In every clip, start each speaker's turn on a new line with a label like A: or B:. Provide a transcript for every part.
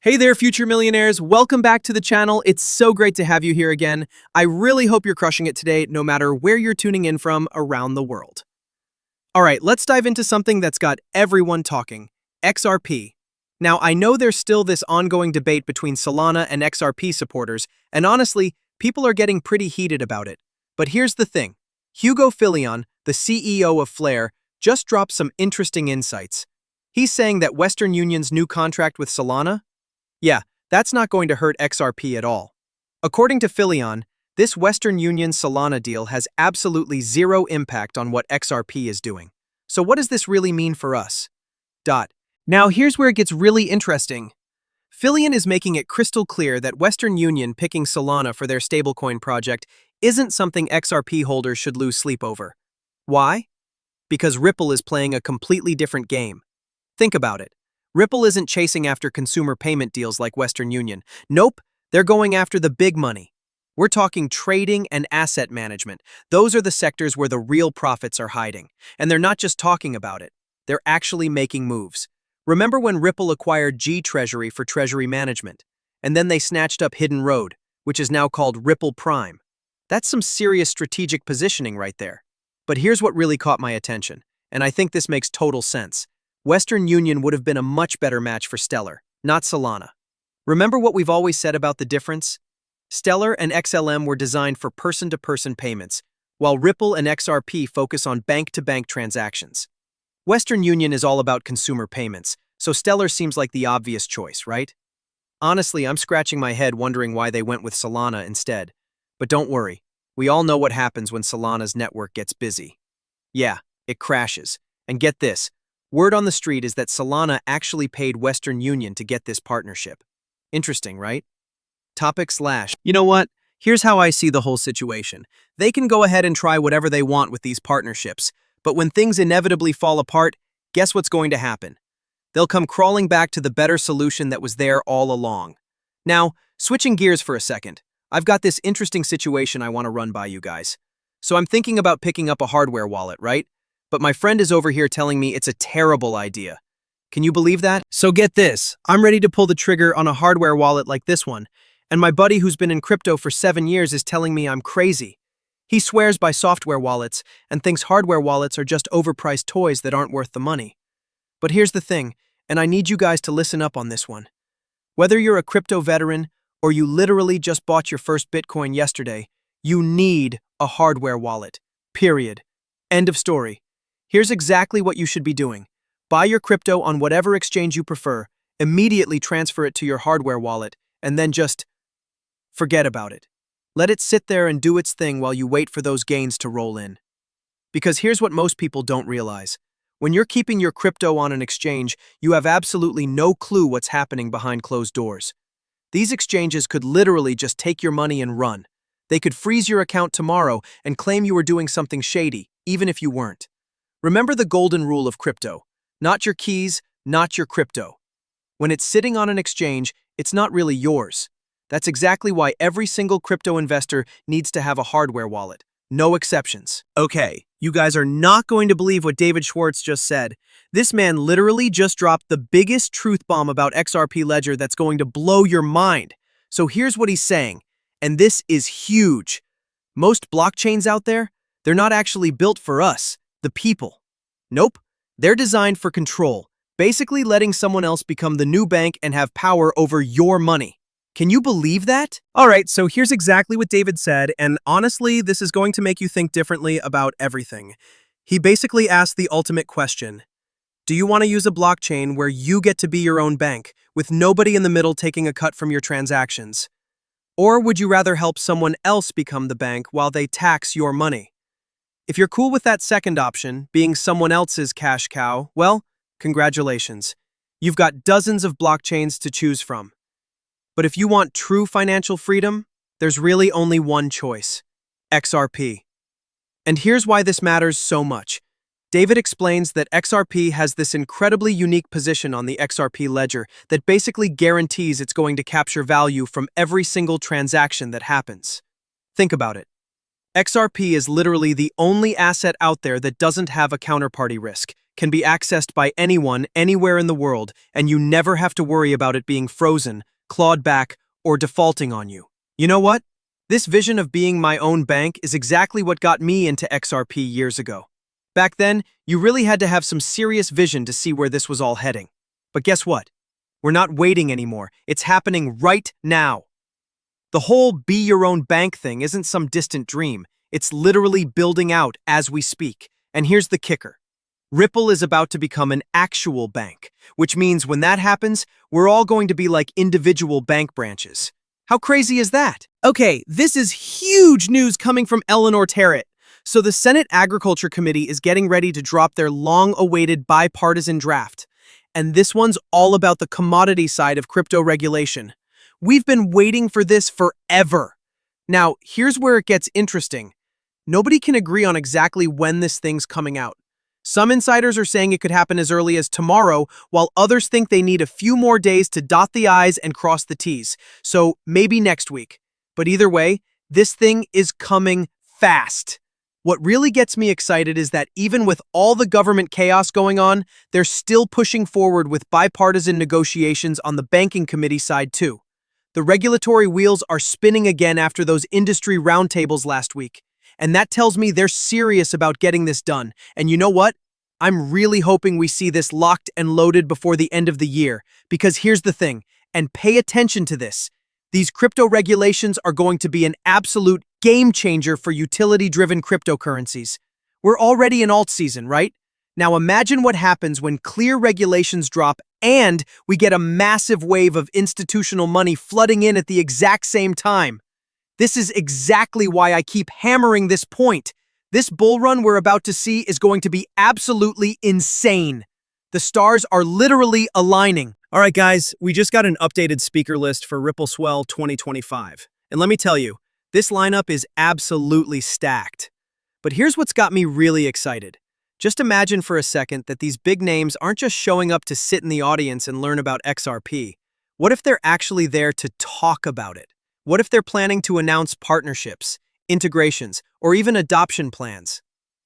A: Hey there, future millionaires. Welcome back to the channel. It's so great to have you here again. I really hope you're crushing it today, no matter where you're tuning in from around the world. All right, let's dive into something that's got everyone talking, XRP. Now, I know there's still this ongoing debate between Solana and XRP supporters, and honestly, people are getting pretty heated about it. But here's the thing. Hugo Fillion, the CEO of Flare, just dropped some interesting insights. He's saying that Western Union's new contract with Solana, yeah, that's not going to hurt XRP at all. According to Fillion, this Western Union Solana deal has absolutely zero impact on what XRP is doing. So what does this really mean for us? Now here's where it gets really interesting. Fillion is making it crystal clear that Western Union picking Solana for their stablecoin project isn't something XRP holders should lose sleep over. Why? Because Ripple is playing a completely different game. Think about it. Ripple isn't chasing after consumer payment deals like Western Union. Nope, they're going after the big money. We're talking trading and asset management. Those are the sectors where the real profits are hiding. And they're not just talking about it. They're actually making moves. Remember when Ripple acquired G-Treasury for treasury management? And then they snatched up Hidden Road, which is now called Ripple Prime. That's some serious strategic positioning right there. But here's what really caught my attention, and I think this makes total sense. Western Union would have been a much better match for Stellar, not Solana. Remember what we've always said about the difference? Stellar and XLM were designed for person-to-person payments, while Ripple and XRP focus on bank-to-bank transactions. Western Union is all about consumer payments, so Stellar seems like the obvious choice, right? Honestly, I'm scratching my head wondering why they went with Solana instead. But don't worry, we all know what happens when Solana's network gets busy. Yeah, it crashes. And get this. Word on the street is that Solana actually paid Western Union to get this partnership. Interesting, right? You know what? Here's how I see the whole situation. They can go ahead and try whatever they want with these partnerships, but when things inevitably fall apart, guess what's going to happen? They'll come crawling back to the better solution that was there all along. Now, switching gears for a second, I've got this interesting situation I want to run by you guys. So I'm thinking about picking up a hardware wallet, right? But my friend is over here telling me it's a terrible idea. Can you believe that? So get this, I'm ready to pull the trigger on a hardware wallet like this one, and my buddy who's been in crypto for 7 years is telling me I'm crazy. He swears by software wallets and thinks hardware wallets are just overpriced toys that aren't worth the money. But here's the thing, and I need you guys to listen up on this one. Whether you're a crypto veteran or you literally just bought your first Bitcoin yesterday, you need a hardware wallet. Period. End of story. Here's exactly what you should be doing. Buy your crypto on whatever exchange you prefer, immediately transfer it to your hardware wallet, and then just forget about it. Let it sit there and do its thing while you wait for those gains to roll in. Because here's what most people don't realize. When you're keeping your crypto on an exchange, you have absolutely no clue what's happening behind closed doors. These exchanges could literally just take your money and run. They could freeze your account tomorrow and claim you were doing something shady, even if you weren't. Remember the golden rule of crypto. Not your keys, not your crypto. When it's sitting on an exchange, it's not really yours. That's exactly why every single crypto investor needs to have a hardware wallet. No exceptions. Okay, you guys are not going to believe what David Schwartz just said. This man literally just dropped the biggest truth bomb about XRP Ledger that's going to blow your mind. So here's what he's saying, and this is huge. Most blockchains out there, they're not actually built for us, the people. Nope, they're designed for control, basically letting someone else become the new bank and have power over your money. Can you believe that?
B: All right, so here's exactly what David said, and honestly, this is going to make you think differently about everything. He basically asked the ultimate question. Do you want to use a blockchain where you get to be your own bank, with nobody in the middle taking a cut from your transactions? Or would you rather help someone else become the bank while they tax your money? If you're cool with that second option, being someone else's cash cow, well, congratulations. You've got dozens of blockchains to choose from. But if you want true financial freedom, there's really only one choice: XRP. And here's why this matters so much. David explains that XRP has this incredibly unique position on the XRP Ledger that basically guarantees it's going to capture value from every single transaction that happens. Think about it. XRP is literally the only asset out there that doesn't have a counterparty risk,
A: can be accessed by anyone, anywhere in the world, and you never have to worry about it being frozen, clawed back, or defaulting on you. You know what? This vision of being my own bank is exactly what got me into XRP years ago. Back then, you really had to have some serious vision to see where this was all heading. But guess what? We're not waiting anymore. It's happening right now. The whole be your own bank thing isn't some distant dream. It's literally building out as we speak. And here's the kicker. Ripple is about to become an actual bank, which means when that happens, we're all going to be like individual bank branches. How crazy is that? Okay, this is huge news coming from Eleanor Terrett. So the Senate Agriculture Committee is getting ready to drop their long-awaited bipartisan draft. And this one's all about the commodity side of crypto regulation. We've been waiting for this forever. Now, here's where it gets interesting. Nobody can agree on exactly when this thing's coming out. Some insiders are saying it could happen as early as tomorrow, while others think they need a few more days to dot the I's and cross the T's. So maybe next week. But either way, this thing is coming fast. What really gets me excited is that even with all the government chaos going on, they're still pushing forward with bipartisan negotiations on the banking committee side too. The regulatory wheels are spinning again after those industry roundtables last week. And that tells me they're serious about getting this done. And you know what? I'm really hoping we see this locked and loaded before the end of the year. Because here's the thing, and pay attention to this. These crypto regulations are going to be an absolute game changer for utility-driven cryptocurrencies. We're already in alt season, right? Now imagine what happens when clear regulations drop and we get a massive wave of institutional money flooding in at the exact same time. This is exactly why I keep hammering this point. This bull run we're about to see is going to be absolutely insane. The stars are literally aligning.
B: All right, guys, we just got an updated speaker list for Ripple Swell 2025. And let me tell you, this lineup is absolutely stacked. But here's what's got me really excited. Just imagine for a second that these big names aren't just showing up to sit in the audience and learn about XRP. What if they're actually there to talk about it? What if they're planning to announce partnerships, integrations, or even adoption plans?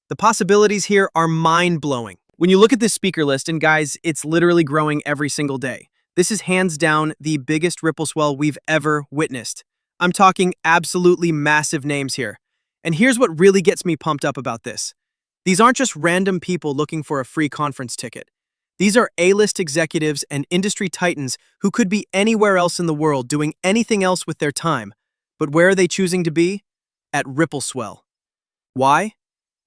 B: The possibilities here are mind-blowing. When you look at this speaker list, and guys, it's literally growing every single day. This is hands down the biggest Ripple Swell we've ever witnessed. I'm talking absolutely massive names here. And here's what really gets me pumped up about this. These aren't just random people looking for a free conference ticket. These are A-list executives and industry titans who could be anywhere else in the world doing anything else with their time. But where are they choosing to be? At Ripple Swell. Why?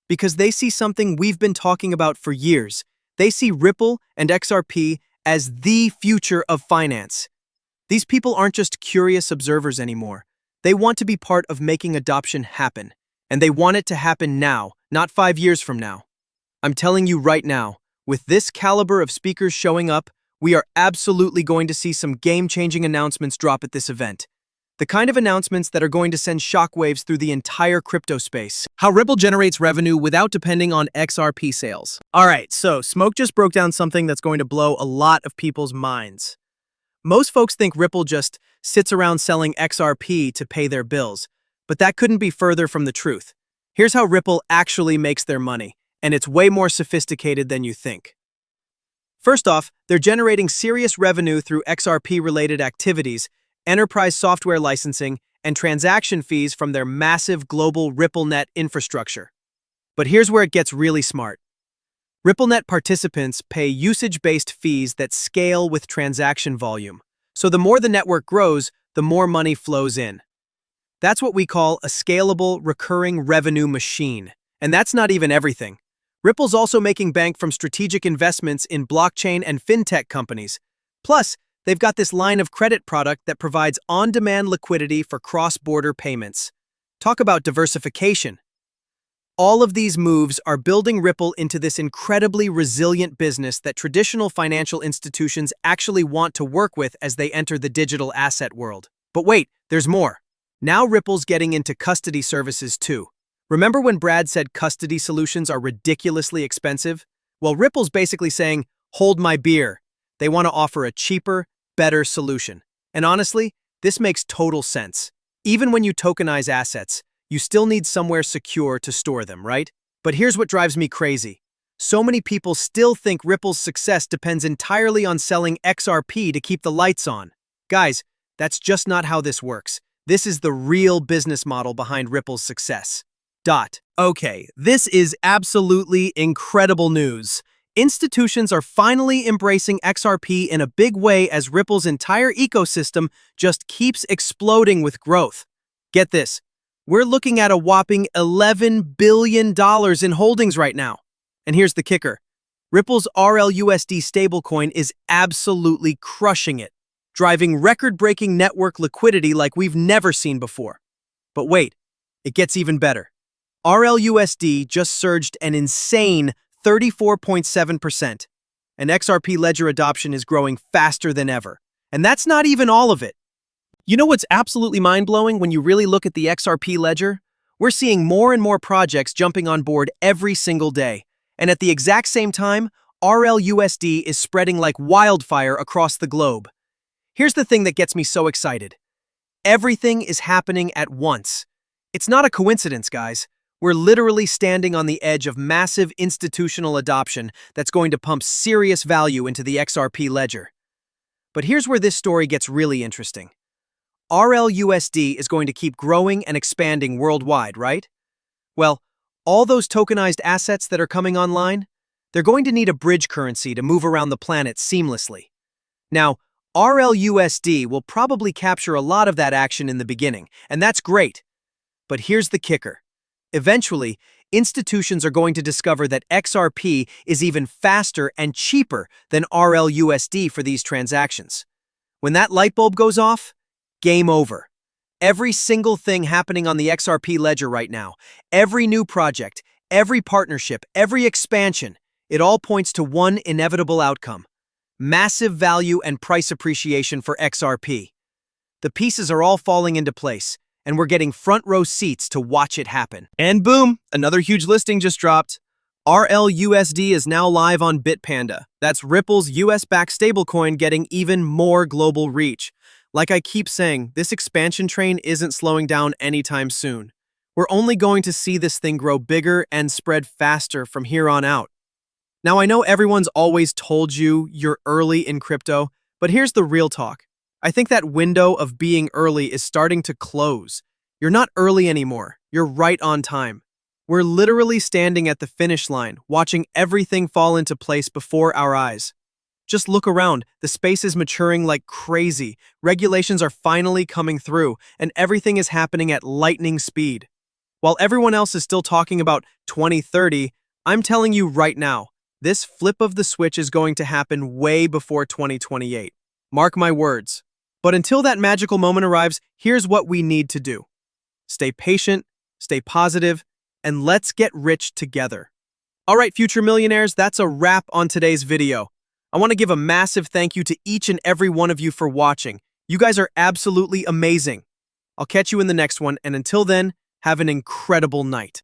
B: Because they see something we've been talking about for years. They see Ripple and XRP as the future of finance. These people aren't just curious observers anymore. They want to be part of making adoption happen. And they want it to happen now, not 5 years from now. I'm telling you right now, with this caliber of speakers showing up, we are absolutely going to see some game-changing announcements drop at this event. The kind of announcements that are going to send shockwaves through the entire crypto space. How Ripple generates revenue without depending on XRP sales. All right, so Smoke just broke down something that's going to blow a lot of people's minds. Most folks think Ripple just sits around selling XRP to pay their bills, but that couldn't be further from the truth. Here's how Ripple actually makes their money, and it's way more sophisticated than you think. First off, they're generating serious revenue through XRP-related activities, enterprise software licensing, and transaction fees from their massive global RippleNet infrastructure. But here's where it gets really smart. RippleNet participants pay usage-based fees that scale with transaction volume. So the more the network grows, the more money flows in. That's what we call a scalable, recurring revenue machine. And that's not even everything. Ripple's also making bank from strategic investments in blockchain and fintech companies. Plus, they've got this line of credit product that provides on-demand liquidity for cross-border payments. Talk about diversification. All of these moves are building Ripple into this incredibly resilient business that traditional financial institutions actually want to work with as they enter the digital asset world. But wait, there's more. Now Ripple's getting into custody services too. Remember when Brad said custody solutions are ridiculously expensive? Well, Ripple's basically saying, hold my beer. They want to offer a cheaper, better solution. And honestly, this makes total sense. Even when you tokenize assets, you still need somewhere secure to store them, right? But here's what drives me crazy.
A: so many people still think Ripple's success depends entirely on selling XRP to keep the lights on. Guys, that's just not how this works. This is the real business model behind Ripple's success.
B: Okay, this is absolutely incredible news. Institutions are finally embracing XRP in a big way as Ripple's entire ecosystem just keeps exploding with growth. Get this, we're looking at a whopping $11 billion in holdings right now. And here's the kicker. Ripple's RLUSD stablecoin is absolutely crushing it, driving record-breaking network liquidity like we've never seen before. But wait, it gets even better. RLUSD just surged an insane 34.7%, and XRP Ledger adoption is growing faster than ever. And that's not even all of it. You know what's absolutely mind-blowing when you really look at the XRP Ledger? We're seeing more and more projects jumping on board every single day. And at the exact same time, RLUSD is spreading like wildfire across the globe. Here's the thing that gets me so excited. Everything is happening at once. It's not a coincidence, guys. We're literally standing on the edge of massive institutional adoption that's going to pump serious value into the XRP Ledger. But here's where this story gets really interesting. RLUSD is going to keep growing and expanding worldwide, right? Well, all those tokenized assets that are coming online, they're going to need a bridge currency to move around the planet seamlessly. Now, RLUSD will probably capture a lot of that action in the beginning, and that's great. But here's the kicker. Eventually, institutions are going to discover that XRP is even faster and cheaper than RLUSD for these transactions. When that light bulb goes off, game over. Every single thing happening on the XRP Ledger right now, every new project, every partnership, every expansion, it all points to one inevitable outcome: massive value and price appreciation for XRP. The pieces are all falling into place, and we're getting front row seats to watch it happen. And boom, another huge listing just dropped. RLUSD is now live on BitPanda. That's Ripple's US-backed stablecoin getting even more global reach. Like I keep saying, this expansion train isn't slowing down anytime soon. We're only going to see this thing grow bigger and spread faster from here on out. Now, I know everyone's always told you you're early in crypto, but here's the real talk. I think that window of being early is starting to close. You're not early anymore. You're right on time. We're literally standing at the finish line, watching everything fall into place before our eyes. Just look around. The space is maturing like crazy. Regulations are finally coming through, and everything is happening at lightning speed. While everyone else is still talking about 2030, I'm telling you right now, this flip of the switch is going to happen way before 2028. Mark my words. But until that magical moment arrives, here's what we need to do. Stay patient, stay positive, and let's get rich together. All right, future millionaires, that's a wrap on today's video. I want to give a massive thank you to each and every one of you for watching. You guys are absolutely amazing. I'll catch you in the next one, and until then, have an incredible night.